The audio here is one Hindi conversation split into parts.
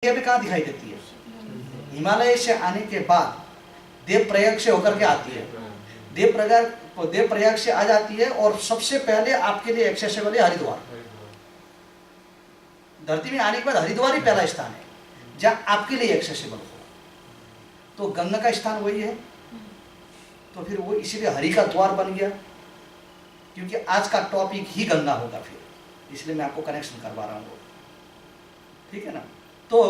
ये भी कहाँ दिखाई देती है? हिमालय से आने के बाद देव प्रयाग से होकर के आती है। देव प्रयाग से आ जाती है और सबसे पहले आपके लिए एक्सेसिबल है हरिद्वार। धरती में आने के बाद हरिद्वार ही पहला स्थान है जहाँ आपके लिए एक्सेसिबल हो। तो गंगा का स्थान वही है, तो फिर वो इसीलिए हरि का द्वार बन गया, क्योंकि आज का टॉपिक ही गंगा होगा फिर, इसलिए मैं आपको कनेक्शन करवा रहा हूँ। ठीक है ना? तो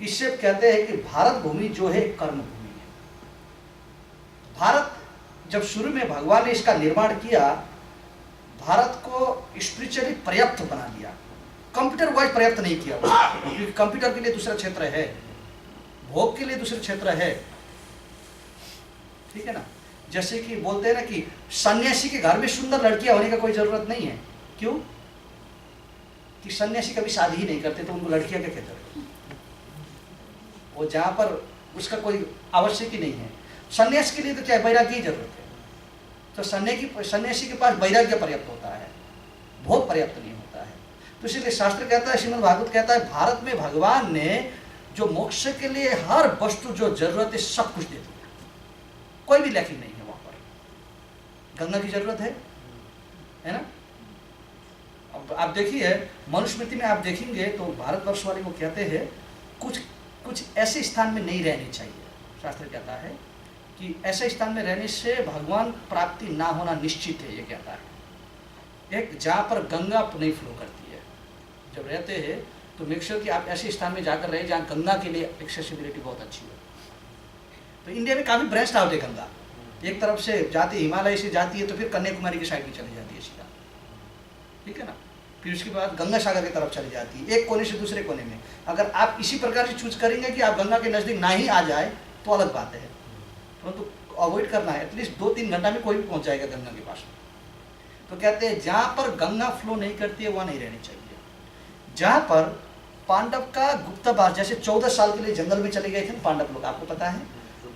इससे कहते हैं कि भारत भूमि जो है कर्म भूमि है। भारत जब शुरू में भगवान ने इसका निर्माण किया, भारत को स्पिरिचुअली पर्याप्त बना दिया, कंप्यूटर वाइज पर्याप्त नहीं किया, क्योंकि कंप्यूटर के लिए दूसरा क्षेत्र है, भोग के लिए दूसरा क्षेत्र है। ठीक है ना? जैसे कि बोलते हैं ना कि सन्यासी के घर में सुंदर लड़कियां होने का कोई जरूरत नहीं है। क्यों? कि सन्यासी कभी शादी ही नहीं करते, तो उनको लड़कियां क्या कहते हैं? वो जहां पर उसका कोई आवश्यक ही नहीं है। सन्यास के लिए तो चाहे वैराग्य की जरूरत है, तो सन्यासी के पास वैराग्य पर्याप्त होता है, भोग पर्याप्त नहीं होता है। तो इसलिए शास्त्र कहता है, श्रीमद् भागवत कहता है, भारत में भगवान ने जो मोक्ष के लिए हर वस्तु जो जरूरत है सब कुछ दे दिया, कोई भी लैकिंग नहीं है। वहां पर गंगा की जरूरत है ना? अब आप देखिए मनुस्मृति में आप देखेंगे तो भारतवर्ष वाले को कहते हैं कुछ ऐसे स्थान में नहीं रहने चाहिए। शास्त्र कहता है कि ऐसे स्थान में रहने से भगवान प्राप्ति ना होना निश्चित है। ये कहता है एक जहाँ पर गंगा नहीं फ्लो करती है, जब रहते हैं तो मेक श्योर कि आप ऐसे स्थान में जाकर रहे जहाँ गंगा के लिए एक्सेसिबिलिटी बहुत अच्छी हो। तो इंडिया में काफ़ी ब्रांच आउट है गंगा, एक तरफ से जाती है, हिमालय से जाती है तो फिर कन्याकुमारी की साइड में चली जाती है सीधा। ठीक है ना? फिर उसके बाद गंगा सागर की तरफ चली जाती है, एक कोने से दूसरे कोने में। अगर आप इसी प्रकार से चूज करेंगे कि आप गंगा के नज़दीक ना ही आ जाए तो अलग बात है, परंतु अवॉइड करना है। एटलीस्ट 2-3 घंटा में कोई भी पहुंच जाएगा गंगा के पास। तो कहते हैं जहाँ पर गंगा फ्लो नहीं करती है वहाँ नहीं रहनी चाहिए। जहाँ पर पांडव का गुप्तवास, जैसे 14 साल के लिए जंगल में चले गए थे पांडव लोग, आपको पता है,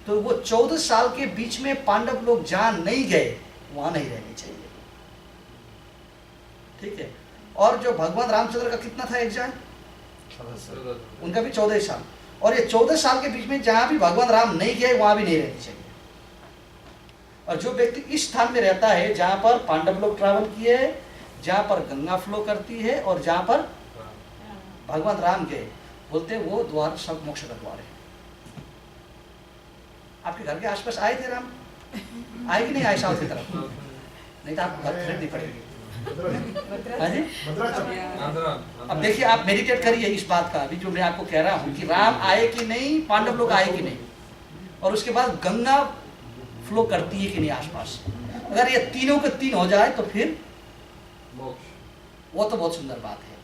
तो वो 14 साल के बीच में पांडव लोग जहाँ नहीं गए वहाँ नहीं रहनी चाहिए। ठीक है? और जो भगवान रामचंद्र का कितना था एग्जाम? उनका भी 14 साल। और ये 14 साल के बीच में जहां भी भगवान राम नहीं गए वहां भी नहीं रहनी चाहिए। और जो व्यक्ति इस स्थान में रहता है जहां पर पांडव लोग ट्रैवल किए, जहां पर गंगा फ्लो करती है और जहां पर भगवान राम गए, बोलते हैं वो द्वार सब मोक्ष का द्वार है। आपके घर के आसपास आए थे राम? आए कि नहीं आए साउथ की तरफ? नहीं तो आपको घर खरीदनी पड़ेगी। अब देखिए, आप मेडिटेट करिए इस बात का, अभी जो मैं आपको कह रहा हूँ कि राम आए कि नहीं, पांडव लोग आए कि नहीं, और उसके बाद गंगा फ्लो करती है कि नहीं आसपास। अगर ये तीनों के तीन हो जाए तो फिर वो तो बहुत सुंदर बात है।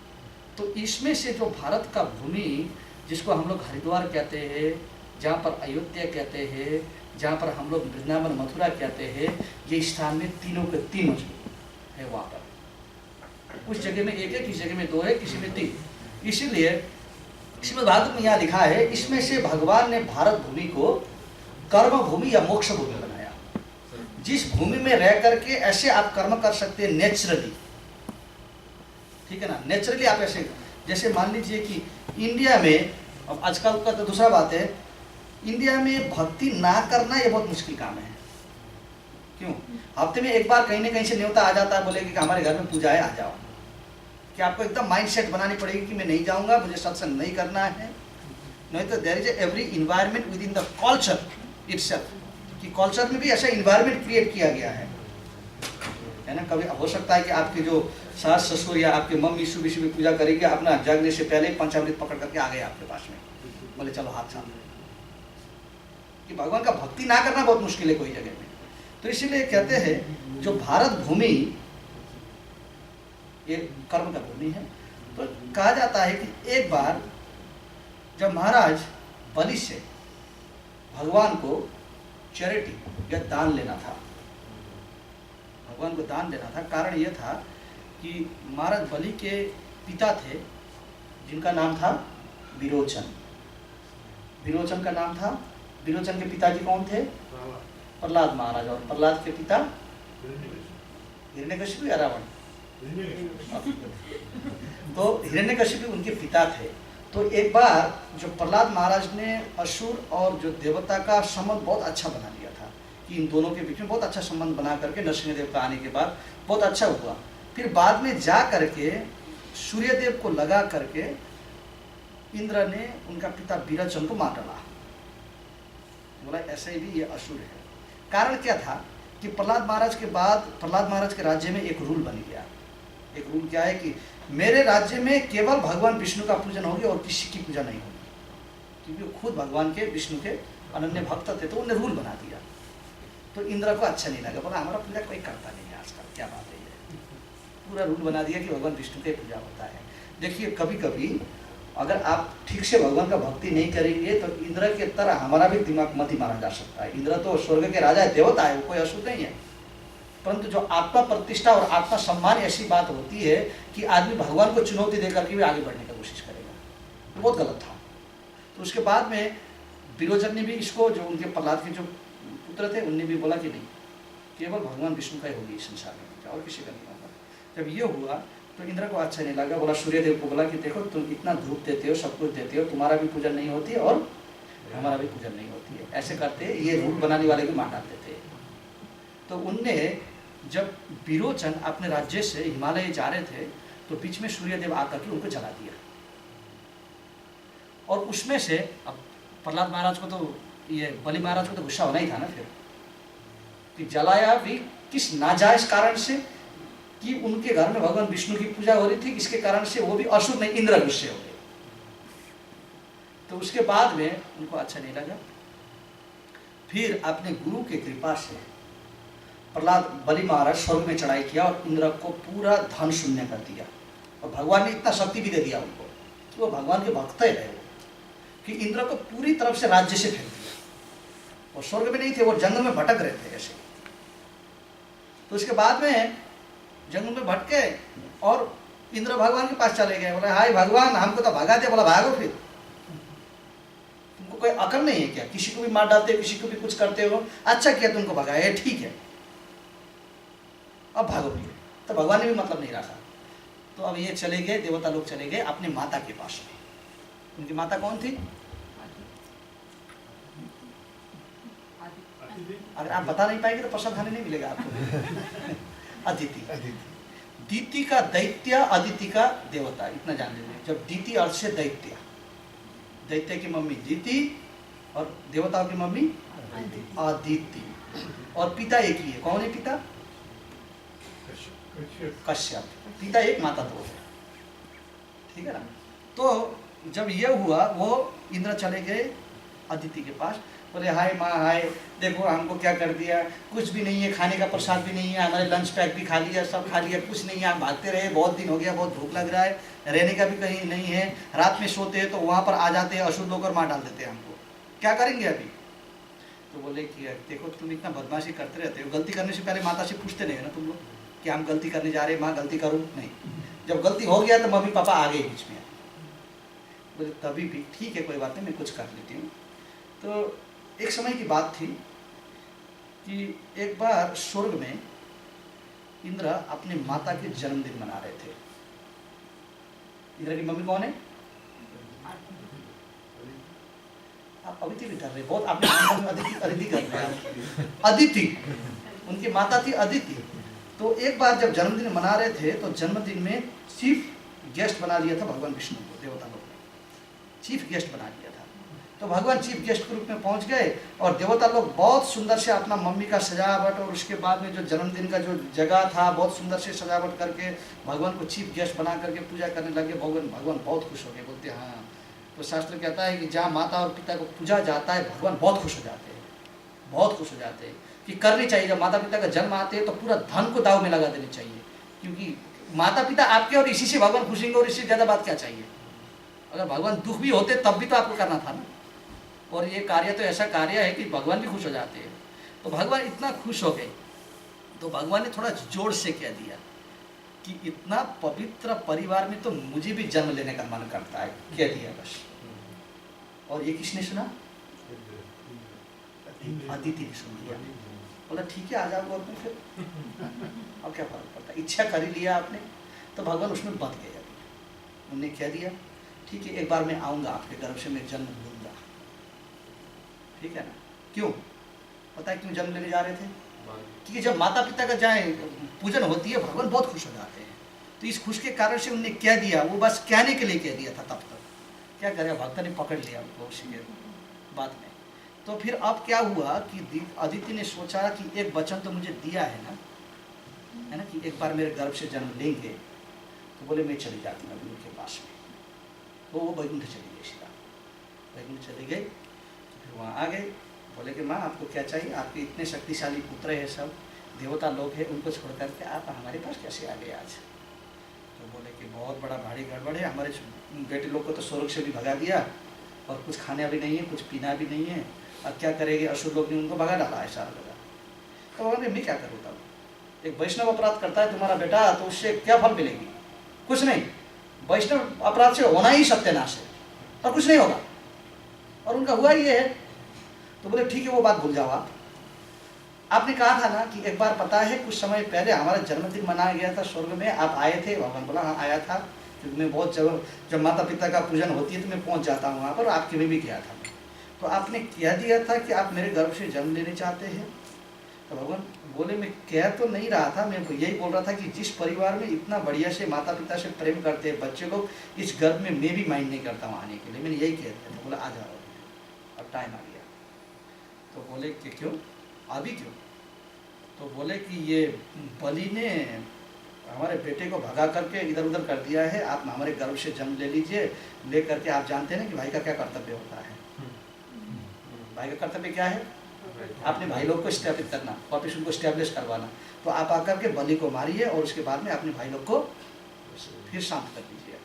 तो इसमें से जो भारत का भूमि, जिसको हम लोग हरिद्वार कहते हैं, जहाँ पर अयोध्या कहते हैं, जहाँ पर हम लोग वृंदावन मथुरा कहते हैं, ये स्थान में तीनों के तीन है। वहाँ पर कुछ जगह में एक है, किसी जगह में 2 है, किसी में 3। इसीलिए श्रीमद् भागवत में यहाँ लिखा है, इसमें से भगवान ने भारत भूमि को कर्म भूमि या मोक्ष भूमि बनाया, जिस भूमि में रह करके ऐसे आप कर्म कर सकते हैं नेचुरली। ठीक है ना? नेचुरली आप ऐसे, जैसे मान लीजिए कि इंडिया में, अब आजकल का तो दूसरा बात है, इंडिया में भक्ति ना करना ये बहुत मुश्किल काम है। क्यों? हफ्ते में एक बार कहीं ना कहीं से न्योता आ जाता है, बोलेगी कि हमारे घर में पूजा है, आ जाओ। कि आपको एकदम माइंड सेट बनानी पड़ेगी कि मैं नहीं जाऊंगा, मुझे सत्संग नहीं करना है। नहीं तो there is every environment within the culture itself, कि कल्चर में भी ऐसा इन्वायरमेंट क्रिएट किया गया है ना? कभी हो सकता है कि आपके जो सास ससुर या आपके मम्मी सुबह सुबह पूजा करेंगे, अपना जागने से पहले पंचामृत पकड़ करके आ गए आपके पास में, बोले चलो हाथ सामने। कि भगवान का भक्ति ना करना बहुत मुश्किल है कोई जगह में। तो इसीलिए कहते हैं जो भारत भूमि ये कर्म का भूमि है। तो कहा जाता है कि एक बार जब महाराज बलि से भगवान को चैरिटी या दान लेना था, भगवान को दान देना था, कारण यह था कि महाराज बलि के पिता थे जिनका नाम था विरोचन। विरोचन का नाम था, विरोचन के पिताजी कौन थे? प्रहलाद महाराज। और प्रहलाद के पिता हिरण्यकशिपु या रावण? तो हिरण्यकशिपु उनके पिता थे। तो एक बार जो प्रहलाद महाराज ने असुर और जो देवता का संबंध बहुत अच्छा बना लिया था कि इन दोनों के बीच में बहुत अच्छा संबंध बना करके नरसिंहदेव का आने के बाद बहुत अच्छा हुआ। फिर बाद में जा करके सूर्यदेव को लगा करके इंद्र ने उनका पिता विरोचन को मार डाला। बोला ऐसे ही भी ये असुर है। कारण क्या था कि प्रहलाद महाराज के बाद प्रहलाद महाराज के राज्य में एक रूल बन गया। एक रूल क्या है कि मेरे राज्य में केवल भगवान विष्णु का पूजन होगी और किसी की पूजा नहीं होगी, क्योंकि वो खुद भगवान के विष्णु के अनन्य भक्त थे। तो उन्होंने रूल बना दिया। तो इंद्र को अच्छा नहीं लगा, बोला हमारा पूजा कोई करता नहीं है आजकल, क्या बात है ये। पूरा रूल बना दिया कि भगवान विष्णु की पूजा होता है। देखिए कभी कभी अगर आप ठीक से भगवान का भक्ति नहीं करेंगे तो इंद्र के तरह हमारा भी दिमाग मत ही मारा जा सकता है। इंद्र तो स्वर्ग के राजा है, देवता है, वो कोई असुर नहीं है। परंतु जो आत्मा प्रतिष्ठा और आत्मा सम्मान ऐसी बात होती है कि आदमी भगवान को चुनौती देकर के भी आगे बढ़ने की कोशिश करेगा, तो बहुत गलत था। तो उसके बाद में विरोचन ने भी इसको, जो उनके प्रहलाद के जो पुत्र थे, उनने भी बोला कि नहीं, केवल भगवान विष्णु का ही होगी इस संसार में, और किसी का नहीं होगा। जब ये हुआ तो इंद्र को अच्छा नहीं लगा। बोला सूर्यदेव को, बोला कि देखो तुम इतना धूप देते हो, सब कुछ देते हो, तुम्हारा भी पूजन नहीं होती और हमारा भी पूजन नहीं होती है। ऐसे करते ये रूल बनाने वाले को मार डालते थे। तो उनने जब विरोचन अपने राज्य से हिमालय जा रहे थे तो बीच में सूर्यदेव आकर के उनको जला दिया। और उसमें से अब प्रहलाद महाराज को तो, ये बलि महाराज को तो गुस्सा होना ही था ना फिर, कि जलाया भी किस नाजायज कारण से, कि उनके घर में भगवान विष्णु की पूजा हो रही थी, इसके कारण से वो भी असुर नहीं इंद्र गुस्से हो गए। तो उसके बाद में उनको अच्छा नहीं लगा। फिर अपने गुरु के कृपा से प्रहलाद बलि महाराज स्वर्ग में चढ़ाई किया और इंद्र को पूरा धन शून्य कर दिया। और भगवान ने इतना शक्ति भी दे दिया उनको कि वो भगवान के भक्त रहे कि इंद्र को पूरी तरफ से राज्य से फेंक दिया। और स्वर्ग में नहीं थे, वो जंगल में भटक रहे थे ऐसे। तो उसके बाद में जंगल में भटके और इंद्र भगवान के पास चले गए। बोले हाय भगवान, हमको तो भगा दे। बोला भागो, फिर तुमको कोई अकल नहीं है क्या? किसी को भी मार डालते हो, किसी को भी कुछ करते हो। अच्छा किया तुमको भगाया, ठीक है, अब भागो फिर। तो भगवान ने भी मतलब नहीं रखा। तो अब ये चले गए, देवता लोग चले गए अपने माता के पास में। उनकी माता कौन थी? अगर आप बता नहीं पाएंगे तो प्रसाद खाने नहीं मिलेगा आपको। अदिति। दीति का दैत्य, अदिति का देवता, इतना जान लीजिए। जब दीति अर्थ से दैत्य, दैत्य की मम्मी दीति और देवताओं की मम्मी अदिति। और पिता एक ही है। कौन है पिता? कश्यप। पिता एक, माता दो है, ठीक है ना। तो जब यह हुआ, वो इंद्र चले गए अदिति के पास। बोले हाय माँ, हाय, देखो हमको क्या कर दिया, कुछ भी नहीं है, खाने का प्रसाद भी नहीं है, हमारे लंच पैक भी खा लिया, सब खा लिया, कुछ नहीं है, आप भागते रहे, बहुत दिन हो गया, बहुत भूख लग रहा है, रहने का भी कहीं नहीं है, रात में सोते हैं तो वहाँ पर आ जाते हैं असुर लोग और मार डाल देते हैं हमको, क्या करेंगे अभी? तो बोले कि देखो तुम इतना बदमाशी करते रहते हो, गलती करने से पहले माता से पूछते नहीं है ना तुम लोग कि हम गलती करने जा रहे हैं, माँ गलती करूँ? नहीं, जब गलती हो गया तो मम्मी पापा आ गए बीच में। बोले तभी भी ठीक है, कोई बात नहीं, मैं कुछ कर लेती हूँ। तो एक समय की बात थी कि एक बार स्वर्ग में इंद्र अपनी माता के जन्मदिन मना रहे थे। इंद्र की मम्मी कौन है? आप अदिति भी कर रहे, बहुत आपने अदिति कर रहे हैं। अदिति, उनकी माता थी अदिति। तो एक बार जब जन्मदिन मना रहे थे तो जन्मदिन में चीफ गेस्ट बना लिया था भगवान विष्णु को, देवता लोग ने चीफ गेस्ट बना लिया था। तो भगवान चीफ गेस्ट के रूप में पहुंच गए और देवता लोग बहुत सुंदर से अपना मम्मी का सजावट और उसके बाद में जो जन्मदिन का जो जगह था बहुत सुंदर से सजावट करके भगवान को चीफ गेस्ट बना करके पूजा करने लगे। भगवान बहुत खुश हो गए, बोलते हाँ। तो शास्त्र कहता है कि जहाँ माता और पिता को पूजा जाता है भगवान बहुत खुश हो जाते हैं, बहुत खुश हो जाते हैं। कि करनी चाहिए, जब माता पिता का जन्म आते हैं तो पूरा धन को दाव में लगा देनी चाहिए, क्योंकि माता पिता आपके और इसी से भगवान खुश होंगे और इससे ज़्यादा बात क्या चाहिए। अगर भगवान दुख भी होते तब भी तो आपको करना था ना। और ये कार्य तो ऐसा कार्य है कि भगवान भी खुश हो जाते हैं। तो भगवान इतना खुश हो गए तो भगवान ने थोड़ा जोर से कह दिया कि इतना पवित्र परिवार में तो मुझे भी जन्म लेने का मन करता है, कह दिया बस। और ये किसने सुना? अदिति ने सुन लिया। बोला ठीक है, आ जाओ गोद में, फिर अब क्या फर्क पड़ता है, इच्छा कर ही लिया आपने। तो भगवान उसमें बंध गए। उन्होंने क्या दिया ठीक है, एक बार मैं आऊँगा आपके गर्भ से, मैं जन्म लूँगा, ठीक है ना। क्यों पता है क्यों जन्म लेने जा रहे थे? क्योंकि जब माता पिता का जाए पूजन होती है, भगवान बहुत खुश हो जाते हैं। तो इस खुश के कारण से उन्होंने क्या दिया, वो बस कहने के लिए कह दिया था। तब तक क्या करेगा, भक्त ने पकड़ लिया उनको उसी के बाद में। तो फिर अब क्या हुआ कि अदिति ने सोचा कि एक वचन तो मुझे दिया है ना, कि एक बार मेरे गर्भ से जन्म लेंगे, तो बोले मैं चली जाती हूँ उनके पास में। तो वो वैकुंठ चली गई, सीधा वैकुंठ चली गई। तो फिर वहाँ आ गए, बोले कि माँ आपको क्या चाहिए, आपके इतने शक्तिशाली पुत्र है, सब देवता लोग हैं, उनको छोड़ करके आप हमारे पास कैसे आ गए आज? तो बोले कि बहुत बड़ा भारी गड़बड़ है, हमारे बेटे लोग को तो स्वर्ग से भी भगा दिया, और कुछ खाना भी नहीं है, कुछ पीना भी नहीं है, अब क्या करेंगे, असुर लोग ने उनको भगा डाला है सारा लगा। तो बोले मैं क्या करूँ तब, एक वैष्णव अपराध करता है तुम्हारा बेटा, तो उससे क्या फल मिलेगी? कुछ नहीं, वैष्णव अपराध से होना ही सत्यानाश है, और कुछ नहीं होगा। और उनका हुआ ये है। तो बोले ठीक है, वो बात भूल जाओ आप। आपने कहा था ना कि एक बार पता है कुछ समय पहले हमारा जन्मदिन मनाया गया था स्वर्ग में, आप आए थे? भगवान बोला हाँ आया था, क्योंकि मैं बहुत जब माता पिता का पूजन होती है तो मैं पहुंच जाता हूँ वहाँ पर, आपके में भी गया था। तो आपने कह दिया था कि आप मेरे गर्भ से जन्म लेने चाहते हैं। तो भगवान बोले मैं कह तो नहीं रहा था, मैं यही बोल रहा था कि जिस परिवार में इतना बढ़िया से माता पिता से प्रेम करते हैं बच्चे लोग, इस गर्भ में मैं भी माइंड नहीं करता हूँ आने के लिए, मैंने यही कह दिया था। बोला आ जाओ, अब टाइम आ गया। तो बोले कि क्यों, अभी क्यों? तो बोले कि ये बलि ने हमारे बेटे को भगा करके इधर उधर कर दिया है, आप हमारे गर्भ से जन्म ले लीजिए, ले करके आप जानते हैं ना कि भाई का क्या कर्तव्य होता है। भाई का कर्तव्य क्या है? अपने भाई लोग को स्थापित करना, वापिस उनको स्टैब्लिश करवाना। तो आप आकर के बलि को मारिए और उसके बाद में अपने भाई लोग को फिर शांत कर दीजिए।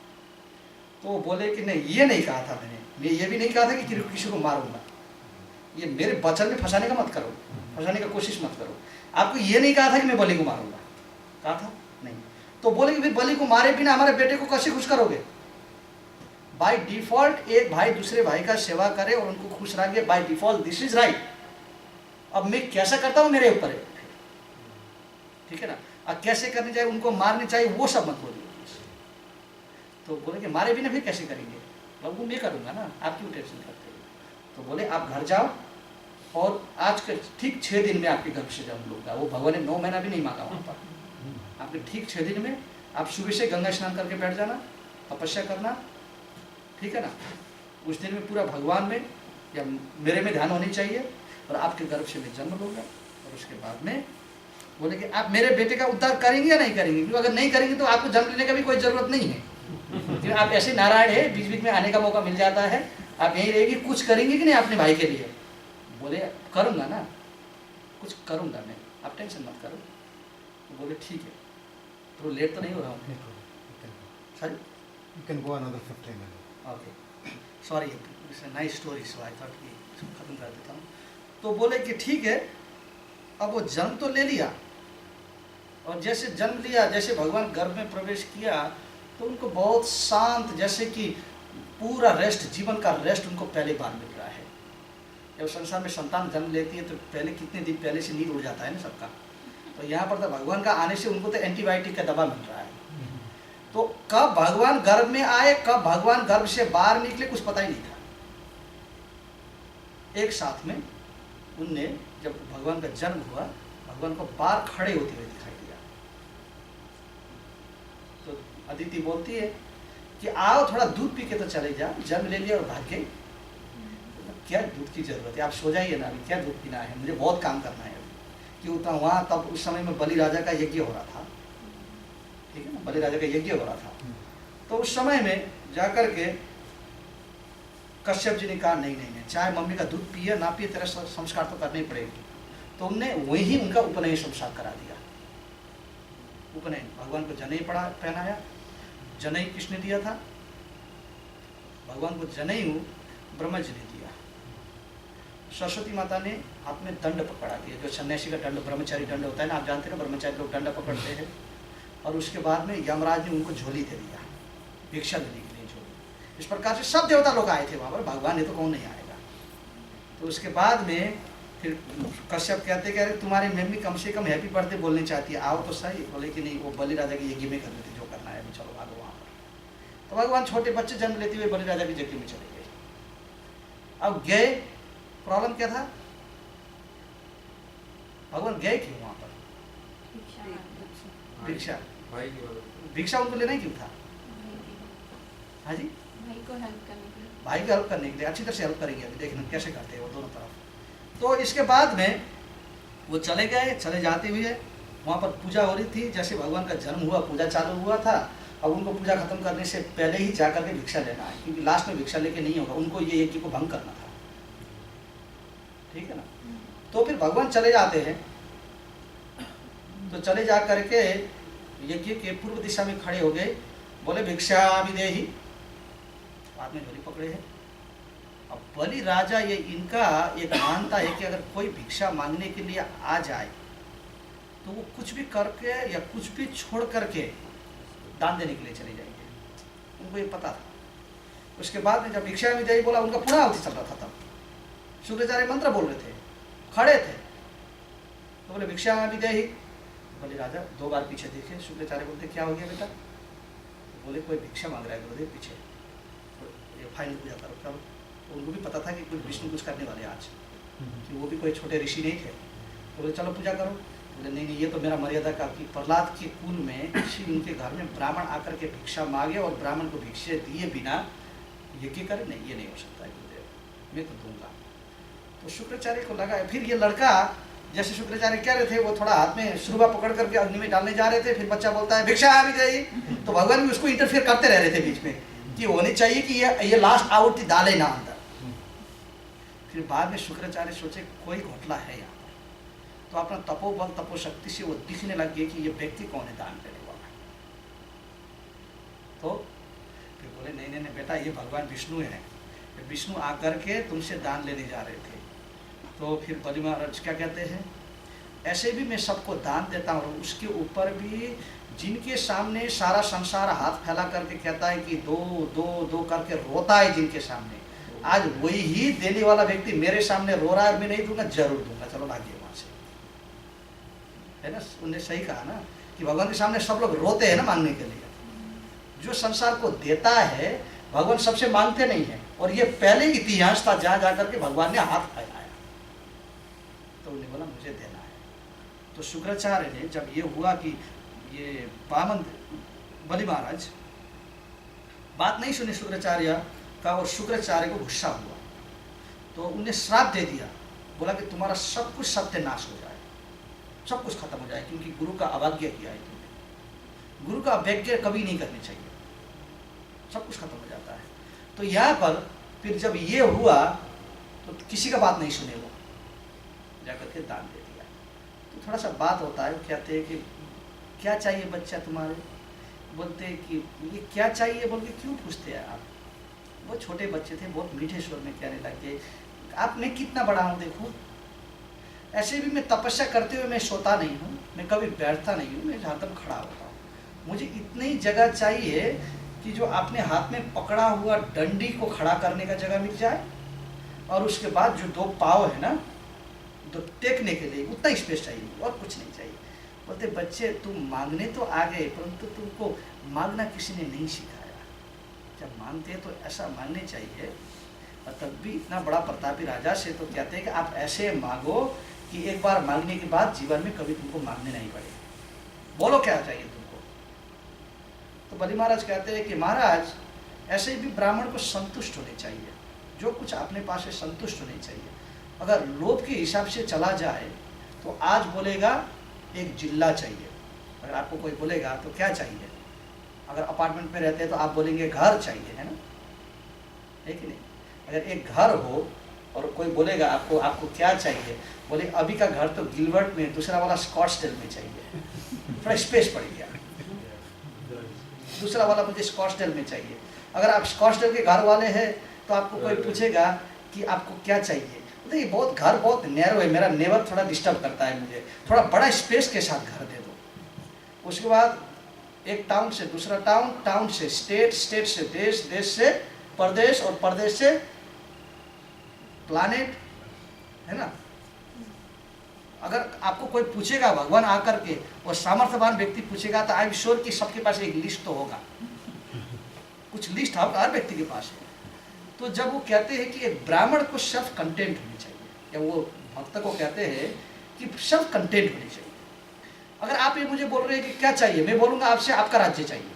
तो बोले कि नहीं, ये नहीं कहा था मैंने, मैं ये भी नहीं कहा था कि किसी को मारूंगा, ये मेरे वचन में फंसाने का मत करो, फंसाने का कोशिश मत करो। आपको ये नहीं कहा था कि मैं बलि को मारूंगा, कहा था? नहीं। तो बोले कि फिर बलि को मारे बिना हमारे बेटे को कैसे खुश करोगे? बाय डिफॉल्ट एक भाई दूसरे भाई का सेवा करे और उनको खुश रखे, by default this is right. अब मैं कैसा करता हूँ मेरे ऊपर है, ठीक है ना। अब कैसे करनी चाहिए, उनको मारनी चाहिए, वो सब मत बोलिए। तो बोले कि मारे बिना फिर कैसे करेंगे? वो मैं करूंगा ना, आप क्यों टेंशन करते हो? तो बोले आप घर जाओ और आज के ठीक 6 दिन में आपके घर से जन्म लूंगा। वो भगवान ने 9 महीना भी नहीं मांगा वहाँ पर। आपके ठीक 6 दिन में आप सुबह से गंगा स्नान करके बैठ जाना, तपस्या करना, ठीक है ना। उस दिन में पूरा भगवान में या मेरे में ध्यान होनी चाहिए, और आपके गर्भ से मैं जन्म लूंगा। और उसके बाद में बोले कि आप मेरे बेटे का उद्धार करेंगे या नहीं करेंगे? क्योंकि अगर नहीं करेंगे तो आपको जन्म लेने का भी कोई जरूरत नहीं है, क्योंकि आप ऐसे नारायण है, बीच बीच में आने का मौका मिल जाता है, आप यहीं रहेगी। कुछ करेंगे कि नहीं अपने भाई के लिए? बोले करूँगा ना, कुछ करूँगा मैं, आप टेंशन मत करो। तो बोले ठीक है, तो लेट तो नहीं हो रहा हूँ? Sorry, You can go another 15 minutes. Okay, sorry, it's a nice story, so I thought कि खत्म कर देता हूँ। तो बोले कि ठीक है, अब वो जन्म तो ले लिया, और जैसे जन्म लिया, जैसे भगवान गर्भ में प्रवेश किया, तो उनको बहुत शांत, जैसे कि पूरा रेस्ट, जीवन का रेस्ट उनको पहले बार मिल रहा है। जब संसार में संतान जन्म लेती है तो पहले कितने दिन पहले से नींद उड़ जाता है ना सबका। तो यहाँ पर तो भगवान का आने से उनको तो एंटीबायोटिक का दवा मिल रहा है। तो कब भगवान गर्भ में आए, कब भगवान गर्भ से बाहर निकले, कुछ पता ही नहीं था। एक साथ में उनने, जब भगवान का जन्म हुआ, भगवान को बाहर खड़े होते हुए दिखाई दिया। तो अदिति बोलती है कि आओ थोड़ा दूध पी के तो चले जा, जन्म ले लिया और भाग गए। क्या दूध की जरूरत है, आप सो जाइए ना, अभी क्या दूध पीना है, मुझे बहुत काम करना है अभी। कि उतना वहाँ तब उस समय में बलि राजा का यज्ञ हो रहा था, ठीक है ना, बलि राजा का यज्ञ हो रहा था। तो उस समय में जाकर के कश्यप जी ने कहा नहीं नहीं नहीं, चाहे मम्मी का दूध पिए ना पिए, तेरा संस्कार तो करने ही पड़ेगी। तो उनने वही उनका उपनयन संस्कार करा दिया। उपनयन, भगवान को जनेऊ पहनाया। जनेऊ किसने दिया था? भगवान को जनेऊ ब्रह्मा जी ने दिया। सरस्वती माता ने हाथ में दंड पकड़ा दिया, जो सन्यासी का दंड, ब्रह्मचारी दंड होता है ना, आप जानते हैं ना, ब्रह्मचारी लोग दंड पकड़ते हैं। और उसके बाद में यमराज ने उनको झोली दे दिया, भिक्षा देने के लिए झोली। इस प्रकार से सब देवता लोग आए थे वहाँ पर, भगवान ने तो कौन नहीं आएगा। तो उसके बाद में फिर कश्यप कहते कि अरे तुम्हारी मम्मी कम से कम हैप्पी बर्थडे बोलनी चाहती है, आओ तो सही। बोले कि नहीं, वो बलि राजा के यज्ञ में कर देते, जो करना है अभी, चलो भागो वहाँ पर। तो भगवान छोटे बच्चे जन्म लेते हुए बलि राजा की यज्ञ में चले गए। अब गए, प्रॉब्लम क्या था? भगवान गए क्यों वहां पर? भिक्षा, भिक्षा उनको लेना ही क्यों था? हाँ जी, भाई को हेल्प करने के लिए। भाई को हेल्प करने के लिए, अच्छी तरह से हेल्प करेंगे, अभी देखना कैसे करते हैं वो दोनों तरफ। तो इसके बाद में वो चले गए, चले जाते हुए वहाँ पर पूजा हो रही थी, जैसे भगवान का जन्म हुआ पूजा चालू हुआ था। अब उनको पूजा खत्म करने से पहले ही जा करके भिक्षा लेना है, क्योंकि लास्ट में भिक्षा लेके नहीं होगा, उनको ये यज्ञ को भंग करना था, ठीक है ना। तो फिर भगवान चले जाते हैं, तो चले जा करके यज्ञ के पूर्व दिशा में खड़े हो गए, बोले भिक्षा विदेही, हाथ में झोली पकड़े हैं। अब बलि राजा ये इनका एक मानता है कि अगर कोई भिक्षा मांगने के लिए आ जाए तो वो कुछ भी करके या कुछ भी छोड़ करके दान देने के लिए चले जाएंगे, उनको ये पता था। उसके बाद में जब भिक्षा विदेही बोला, उनका पूर्णाहुति चल रहा था, तब शुक्राचार्य मंत्र बोल रहे थे, खड़े थे, तो बोले भिक्षा विदेही। बलि राजा 2 बार पीछे देखे, शुक्राचार्य बोलते क्या हो गया बेटा? बोले कोई भिक्षा मांग रहा है गुरुदेव पीछे, तो ये फाइनल पूजा करो। तब उनको भी पता था कि कुछ विष्णु कुछ करने वाले आज, कि वो भी कोई छोटे ऋषि नहीं थे। तो बोले चलो पूजा करो। बोले नहीं नहीं, ये तो मेरा मर्यादा का, कि प्रहलाद के कुल में किसी उनके घर में ब्राह्मण आकर के भिक्षा मांगे और ब्राह्मण को भिक्षा दिए बिना यज्ञ करे, नहीं ये नहीं हो सकता है गुरुदेव, मैं तो दूंगा। तो शुक्राचार्य को लगा, फिर ये लड़का जैसे शुक्राचार्य कह रहे थे, वो थोड़ा हाथ में शुरुआ पकड़ करके अग्नि में डालने जा रहे थे, फिर बच्चा बोलता है भिक्षा आ भी जाइए। तो भगवान भी उसको इंटरफेयर करते रह रहे थे बीच में, कि होनी चाहिए कि ये लास्ट आहुति डाले ना अंदर। फिर बाद में शुक्राचार्य सोचे कोई घोटाला है यहाँ पर, तो अपना तपोबल तपोशक्ति से वो दिखने लग गए कि ये व्यक्ति कौन है दान देने वाला। तो फिर बोले नहीं नहीं नहीं बेटा, ये भगवान विष्णु है, विष्णु आकर के तुमसे दान लेने जा रहे थे। तो फिर बलि महाराज क्या कहते हैं, ऐसे भी मैं सबको दान देता हूँ, उसके ऊपर भी जिनके सामने सारा संसार हाथ फैला करके कहता है कि दो दो दो करके रोता है जिनके सामने, आज वही ही देने वाला व्यक्ति मेरे सामने रो रहा है, मैं नहीं दूंगा, जरूर दूंगा, चलो भागिए वहां से, है ना। उन्हें सही कहा ना कि भगवान के सामने सब लोग रोते हैं ना मांगने के लिए, जो संसार को देता है भगवान सबसे मांगते नहीं है। और ये पहले इतिहास था जहां जाकर के भगवान ने हाथ फैलाया, तो उन्हें बोला मुझे देना है। तो शुक्राचार्य ने जब ये हुआ कि ये वामन बलि महाराज बात नहीं सुनी शुक्राचार्य का, और शुक्राचार्य को गुस्सा हुआ, तो उन्हें श्राप दे दिया, बोला कि तुम्हारा सब कुछ सत्यानाश हो जाए, सब कुछ खत्म हो जाए, क्योंकि गुरु का अवज्ञा किया है तुमने, गुरु का अवज्ञा कभी नहीं करनी चाहिए, सब कुछ खत्म हो जाता है। तो यहाँ पर फिर जब ये हुआ तो किसी का बात नहीं सुने, वो जाकर के दान दे दिया। तो थोड़ा सा बात होता है, वो कहते हैं कि क्या चाहिए बच्चा तुम्हारे, बोलते हैं कि ये क्या चाहिए बोल के क्यों पूछते हैं आप। वो छोटे बच्चे थे, बहुत मीठे स्वर में कहने लगे, आप मैं कितना बड़ा हूँ देखो, ऐसे भी मैं तपस्या करते हुए मैं सोता नहीं हूँ, मैं कभी बैठता नहीं हूँ, मैं हरदम खड़ा होता हूँ, मुझे इतनी जगह चाहिए कि जो अपने हाथ में पकड़ा हुआ डंडी को खड़ा करने का जगह मिल जाए, और उसके बाद जो 2 पाँव है ना, तो टेकने के लिए उतना स्पेस चाहिए, और कुछ नहीं चाहिए। बोलते बच्चे तुम मांगने तो आ गए, परंतु तुमको मांगना किसी ने नहीं सिखाया, जब मांगते हैं तो ऐसा मांगने चाहिए। और तब भी इतना बड़ा प्रतापी राजा से तो कहते हैं कि आप ऐसे मांगो कि एक बार मांगने के बाद जीवन में कभी तुमको मांगने नहीं पड़े, बोलो क्या चाहिए तुमको। तो बलि महाराज कहते हैं कि महाराज ऐसे भी ब्राह्मण को संतुष्ट होने चाहिए, जो कुछ अपने पास है संतुष्ट होने चाहिए। अगर लोभ के हिसाब से चला जाए तो आज बोलेगा एक जिला चाहिए, अगर आपको कोई बोलेगा तो क्या चाहिए, अगर अपार्टमेंट में रहते हैं तो आप बोलेंगे घर चाहिए, है ना, है कि नहीं। अगर एक घर हो और कोई बोलेगा आपको आपको क्या चाहिए, बोले अभी का घर तो गिलबर्ट में, दूसरा वाला स्कॉट्सडेल में चाहिए, थोड़ा स्पेस पड़ गया, दूसरा वाला मुझे स्कॉट्सडेल में चाहिए। अगर आप स्कॉट्सडेल के घर वाले हैं तो आपको कोई पूछेगा कि आपको क्या चाहिए, ये बहुत घर बहुत नैरो है, मेरा नेबर थोड़ा डिस्टर्ब करता है, मुझे थोड़ा बड़ा स्पेस के साथ घर दे दो। उसके बाद एक टाउन से दूसरा टाउन, टाउन से स्टेट, स्टेट से देश, देश से प्रदेश, और प्रदेश से प्लानेट, है ना। अगर आपको कोई पूछेगा भगवान आकर के, और सामर्थ्यवान व्यक्ति पूछेगा, तो आई एम श्योर कि सबके पास एक लिस्ट तो होगा, कुछ लिस्ट हर व्यक्ति के पास है। तो जब वो कहते हैं कि एक ब्राह्मण को सेल्फ कंटेंट होनी चाहिए, या वो भक्त को कहते हैं कि सेल्फ कंटेंट होनी चाहिए। अगर आप ये मुझे बोल रहे हैं कि क्या चाहिए, मैं बोलूँगा आपसे आपका राज्य चाहिए,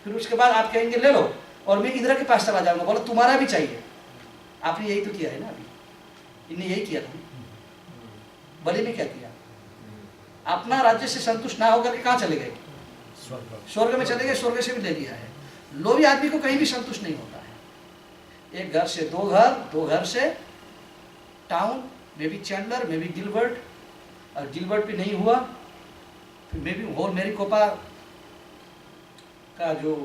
फिर उसके बाद आप कहेंगे ले लो, और मैं इंद्र के पास चला जाऊँगा, बोला तुम्हारा भी चाहिए। आपने यही तो किया है ना, अभी इन्हें यही किया था। बलि ने क्या किया, अपना राज्य से संतुष्ट ना होकर के कहाँ चले गए, स्वर्ग में चले गए, स्वर्ग से भी ले लिया है। लोभी आदमी को कहीं भी संतुष्ट नहीं होता है। एक घर से दो घर, दो घर से town, may be Chandler, may be Gilbert, और गिलबर्ट भी नहीं हुआ, फिर मे बी होल मेरी कोपा का जो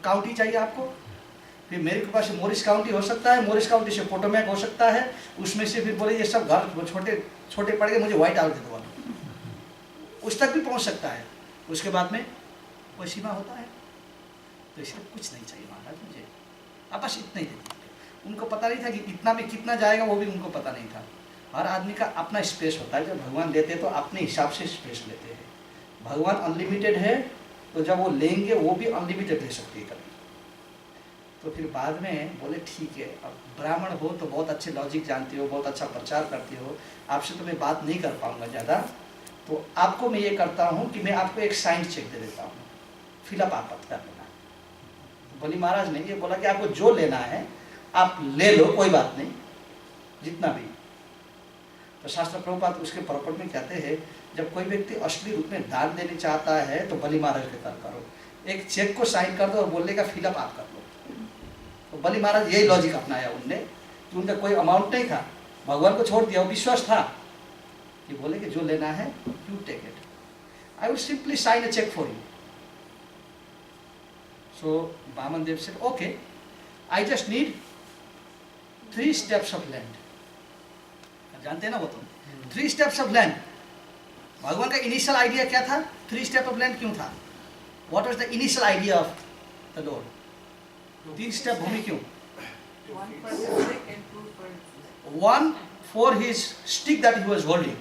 काउंटी चाहिए आपको, फिर मेरी कृपा से मोरिस काउंटी हो सकता है, मोरिस काउंटी से पोटोमैक हो सकता है, उसमें से फिर बोले ये सब घर छोटे छोटे पड़ गए, मुझे व्हाइट आउट दे दो, उस तक भी पहुंच सकता है। उसके बाद में कोई सीमा होता है। तो इसलिए कुछ नहीं चाहिए महाराज मुझे, आप बस इतना ही दे दीजिए। उनको पता नहीं था कि इतना में कितना जाएगा, वो भी उनको पता नहीं था। हर आदमी का अपना स्पेस होता है, जब भगवान देते हैं तो अपने हिसाब से स्पेस लेते हैं। भगवान अनलिमिटेड है, तो जब वो लेंगे वो भी अनलिमिटेड ले सकती है कभी। तो फिर बाद में बोले ठीक है, अब ब्राह्मण हो तो बहुत अच्छे लॉजिक जानते हो, बहुत अच्छा प्रचार करते हो, आपसे तो मैं बात नहीं कर पाऊंगा ज़्यादा, तो आपको मैं ये करता हूँ कि मैं आपको एक साइन चेक दे देता हूँ, फिलअप आप कर लेना। तो बलि महाराज ने ये बोला कि आपको जो लेना है आप ले लो, कोई बात नहीं, जितना भी। तो शास्त्र प्रभुपाद उसके प्रॉपर्ट में कहते हैं, जब कोई व्यक्ति असली रूप में दान देने चाहता है तो बलि महाराज के तरफ करो, एक चेक को साइन कर दो और बोलने का फिलअप आप कर लो। तो बलि महाराज यही लॉजिक अपनाया उनने, कि उनका कोई अमाउंट नहीं था, भगवान को छोड़ दिया, वो विश्वास था कि बोले कि जो लेना है you take it, I will simply sign a cheque for you. So Vaman Dev said okay, I just need 3 steps of land. जानते हैं ना वो तो 3 steps ऑफ लैंड। भगवान का इनिशियल आइडिया क्या था, 3 steps ऑफ लैंड क्यों था? What was the initial idea of the Lord? 3 step भूमि क्यों? One for his stick that he was holding,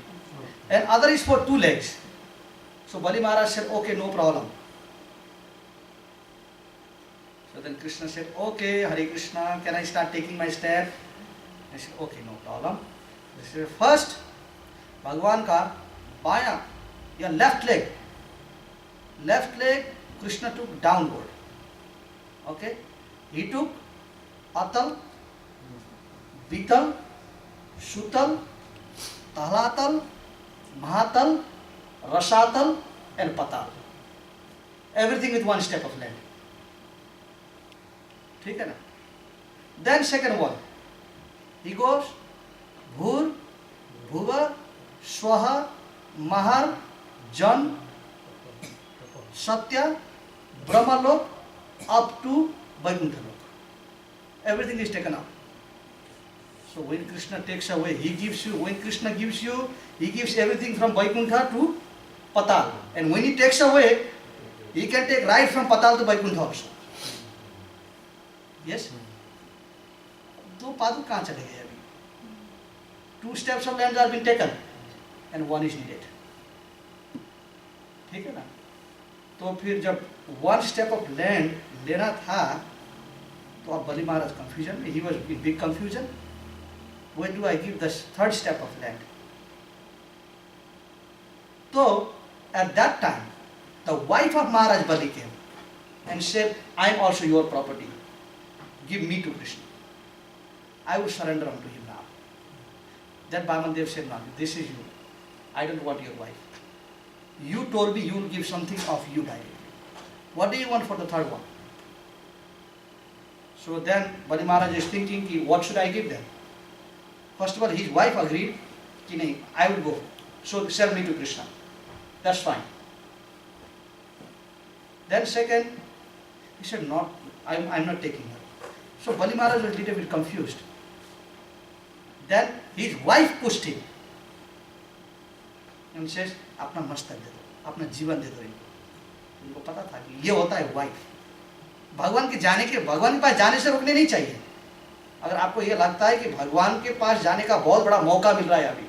and other is for 2 legs. So Bali Maharaj said, okay, no problem. So then Krishna said, okay, Hare Krishna, can I start taking my step? I said, okay, no problem. He said, first, भगवान का बायां या left leg Krishna took downward. Okay, he took Atal, Vital, Sutal, Talatal, Mahatal, Rasatal and Patal. Everything with 1 step of land. ठीक है ना? Then second one, he goes Bhur, Bhuva, Swaha, Mahar, Jan, Satya, Brahmalok up to Vaikuntha Lok. Everything is taken up. So when Krishna takes away, he gives you, when Krishna gives you, he gives everything from Vaikuntha to Patal. And when he takes away, he can take right from Patal to Vaikuntha also. Yes? 2 पादु कहाँ चले गए अभी? 2 steps of land are been taken and 1 is needed. ठीक है ना? तो फिर जब 1 step of land लेना था, तो अब बलि महाराज confusion में, he was in big confusion. When do I give the 3rd step of land? So at that time, the wife of Maharaj Bali came and said, I am also your property. Give me to Krishna. I will surrender unto him now. Then Vamandev said, no, this is you. I don't want your wife. You told me you will give something of you directly. What do you want for the 3rd one? So then Bali Maharaj is thinking, what should I give them? First of all, his wife agreed, कि नहीं, I will go. So sell me to Krishna. That's fine. Then second, he said, not, I'm not taking her. So Bali Maharaj was a little bit confused. Then his wife pushed him and says, अपना मस्तक दे दो, अपना जीवन दे दो इनको। उनको पता था कि ये होता है वाइफ। भगवान के पास जाने से रोकने नहीं चाहिए। अगर आपको ये लगता है कि भगवान के पास जाने का बहुत बड़ा मौका मिल रहा है अभी,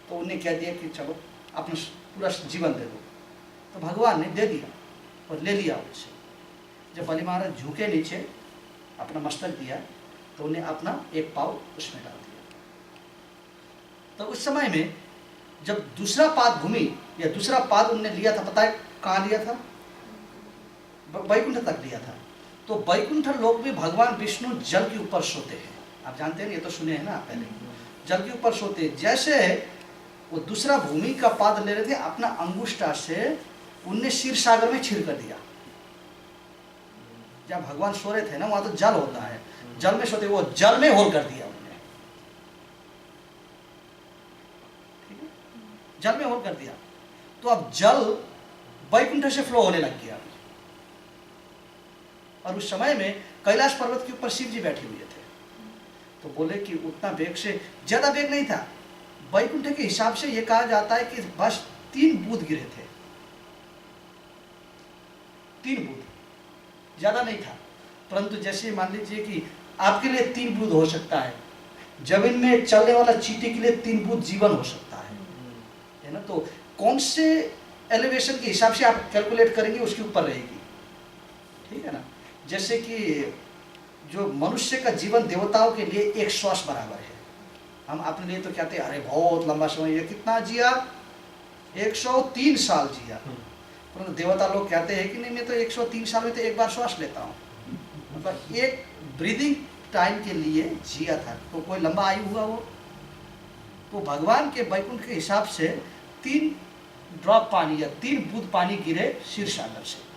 तो उन्हें कह दिया कि चलो अपना पूरा जीवन दे दो। तो भगवान ने दे दिया। और ले लिया उनसे। जब बलि महाराज झुके नीचे, अपना मस्तक दिया, तो उन्हें अपना एक पाँव उसमें डाल दिया। तो उस समय में जब दूसरा पाद भूमि या दूसरा पाद उनने लिया था, पता है कहाँ लिया था? वैकुंठ तक लिया था। तो वैकुंठ लोक में भगवान विष्णु जल के ऊपर सोते हैं। आप जानते हैं, ये तो सुने हैं ना आप पहले, जल के ऊपर सोते हैं। जैसे वो दूसरा भूमि का पाद ले रहे थे, अपना अंगुष्ठा से उनने क्षीर सागर में छिड़क दिया। जब भगवान सो रहे थे ना, वहां तो जल होता है, जल में सोते, वो जल में होल कर दिया उन्होंने, ठीक है, जल में होल कर दिया। तो अब जल वैकुंठ से फ्लो होने लग गया। और उस समय में कैलाश पर्वत के ऊपर शिव जी बैठे हुए थे। तो बोले कि उतना वेग से, ज्यादा वेग नहीं था, वैकुंठ के हिसाब से ये कहा जाता है कि बस 3 बूंद गिरे थे, 3 बूंद, ज्यादा नहीं था। परंतु जैसे मान लीजिए कि आपके लिए 3 बूंद हो सकता है, जमीन में चलने वाला चींटी के लिए 3 बूंद जीवन हो सकता है ना। तो कौन से एलिवेशन के हिसाब से आप कैलकुलेट करेंगे उसके ऊपर रहेगी, ठीक है ना। जैसे कि जो मनुष्य का जीवन देवताओं के लिए 1 श्वास बराबर है। हम अपने लिए तो कहते हैं अरे बहुत लंबा समय, ये कितना जिया, 103 साल जिया। परंतु देवता लोग कहते हैं कि नहीं, मैं तो 103 साल में तो एक बार श्वास लेता हूँ, मतलब एक ब्रीदिंग टाइम के लिए जिया था। तो कोई लंबा आयु हुआ वो? तो भगवान के वैकुंठ के हिसाब से 3 ड्रॉप पानी या 3 बूंद पानी गिरे क्षीर सागर से।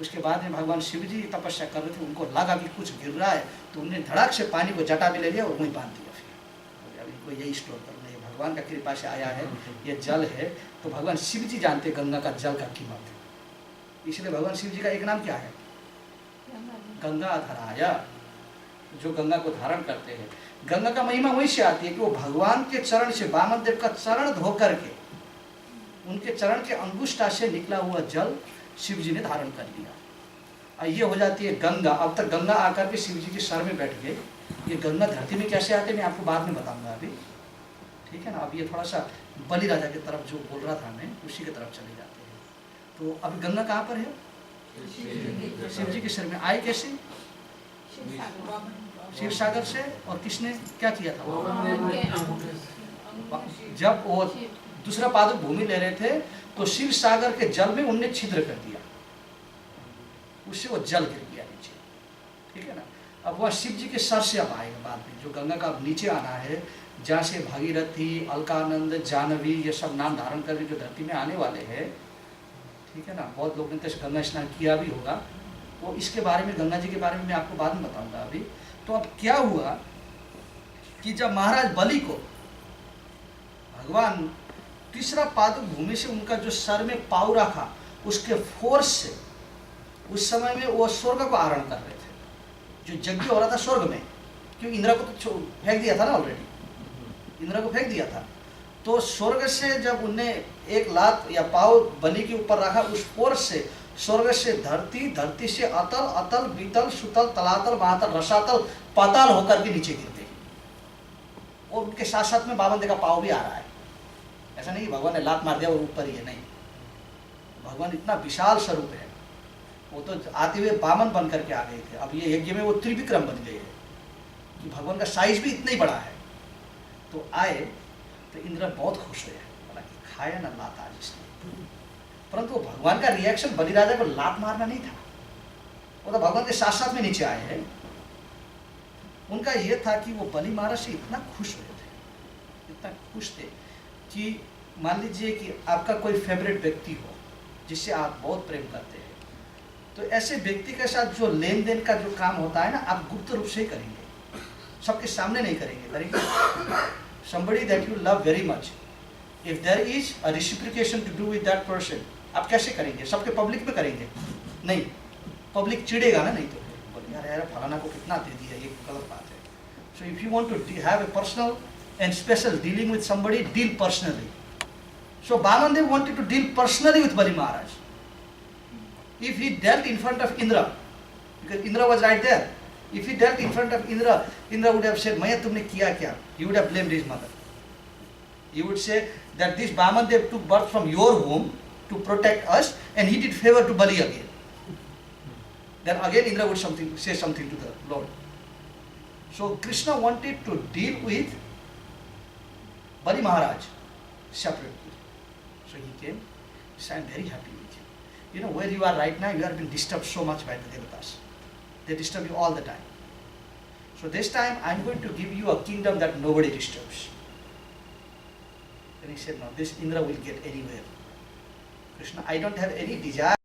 उसके बाद में भगवान शिव जी तपस्या कर रहे थे, उनको लगा कि कुछ गिर रहा है, तो उन्होंने धड़ाक से पानी को जटा में ले लिया और वहीं बांध दिया। फिर अभी को यही स्टोर करना है, भगवान का कृपा से आया है, ये जल है। तो भगवान शिव जी जानते गंगा का जल का कीमत, इसलिए भगवान शिव जी का एक नाम क्या है? गंगाधराय, जो गंगा को धारण करते हैं। गंगा का महिमा वहीं से आती है कि वो भगवान के चरण से, वामन देव का चरण धो करके, उनके चरण के अंगुष्ठा से निकला हुआ जल शिव जी ने धारण कर लिया। और ये हो जाती है गंगा। अब तक गंगा आकर के शिव जी के सर में बैठ गए। ये गंगा धरती में कैसे आते मैं आपको बाद में बताऊंगा अभी, ठीक है ना। अब ये थोड़ा सा बलि राजा की तरफ जो बोल रहा था मैं, उसी की तरफ चले जाते हैं। तो अभी गंगा कहाँ पर है? शिव जी के सर में। आए कैसे? क्षीर सागर से। और किसने क्या किया था? जब वो दूसरा पाद भूमि ले रहे थे, तो क्षीर सागर के जल में उनने छिद्र कर दिया, उससे वो जल गिर गया नीचे, ठीक है ना। अब वह शिव जी के सर से अब आएगा बाद में, जो गंगा का अब नीचे आना है, जहाँ से भागीरथी, अलकानंद, जानवी, ये सब नाम धारण करके जो धरती में आने वाले हैं, ठीक है ना। बहुत लोगों ने तो गंगा स्नान किया भी होगा, तो इसके बारे में, गंगा जी के बारे में मैं आपको बाद में बताऊंगा अभी। तो अब क्या हुआ कि जब महाराज बलि को भगवान तीसरा पादुक भूमि से उनका जो सर में पाव रखा, उसके फोर्स से उस समय में वो स्वर्ग को आहरण कर रहे थे। जो यज्ञ हो रहा था स्वर्ग में, क्योंकि इंद्र को तो फेंक दिया था ना ऑलरेडी, इंद्र को फेंक दिया था। तो स्वर्ग से जब उनने एक लात या पाव बलि के ऊपर रखा, उस फोर्स से स्वर्ग से धरती, धरती से अतल, अतल बीतल, सुतल, तलातल, महातल, रसातल, पाताल होकर के नीचे गिरते। और उनके साथ साथ में बावन का पाव भी आ रहा है। ऐसा नहीं कि भगवान ने लात मार दिया और ऊपर ही है, नहीं। भगवान इतना विशाल स्वरूप है, वो तो आते हुए बामन बन करके आ गए थे। अब ये यज्ञ में वो त्रिविक्रम बन गए हैं कि भगवान का साइज भी इतना ही बड़ा है। तो आए तो इंद्र बहुत खुश हुए, बोला कि खाया ना लात आज इसने। परंतु भगवान का रिएक्शन बलि राजा को लात मारना नहीं था, वो तो भगवान के साथ साथ में नीचे आए हैं। उनका ये था कि वो बलि महाराज से इतना खुश हुए थे, इतना खुश थे कि मान लीजिए कि आपका कोई फेवरेट व्यक्ति हो जिससे आप बहुत प्रेम करते हैं, तो ऐसे व्यक्ति के साथ जो लेन देन का जो काम होता है ना, आप गुप्त रूप से ही करेंगे, सबके सामने नहीं करेंगे। somebody that you love very much, if there is a reciprocation to do with that person, आप कैसे करेंगे? सबके पब्लिक में करेंगे? नहीं, पब्लिक चिढ़ेगा ना, नहीं तो बोले यार यार फलाना को कितना दे दिया, ये गलत बात है। So if you want to have a personal and special dealing with somebody, deal personally. So Bamandev wanted to deal personally with Bali Maharaj. If he dealt in front of Indra, because Indra was right there, if he dealt in front of Indra, Indra would have said, Maya tumne kiya kya? He would have blamed his mother. He would say that this Bamandev took birth from your womb to protect us, and he did favor to Bali again. Then again Indra would say something to the Lord. So Krishna wanted to deal with Bali Maharaj separately. So he came. He said, I am very happy with you. You know where you are right now, you are being disturbed so much by the devatas. They disturb you all the time. So this time I am going to give you a kingdom that nobody disturbs. Then he said, no, this Indra will get anywhere. Krishna, I don't have any desire